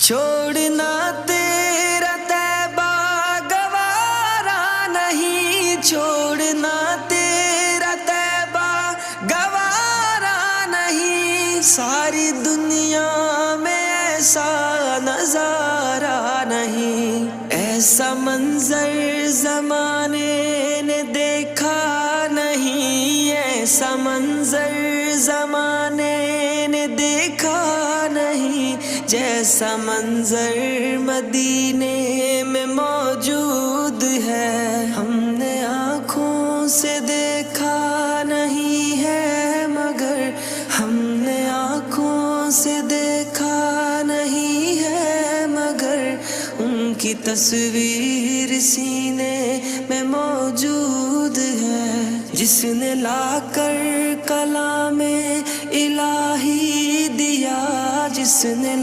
छोड़ना तेरा तैबा गवारा नहीं, छोड़ना तेरा तैबा गवारा नहीं। सारी दुनिया में ऐसा नजारा नहीं, ऐसा मंजर जमाने ने देखा नहीं, ऐसा मंजर जमाने ने देखा नहीं। जैसा मंजर मदीने में मौजूद है, हमने आँखों से देखा नहीं है, मगर हमने आँखों से देखा नहीं है, मगर उनकी तस्वीर सीने में मौजूद है। जिसने लाकर कलामे इलाही दिया, जिसने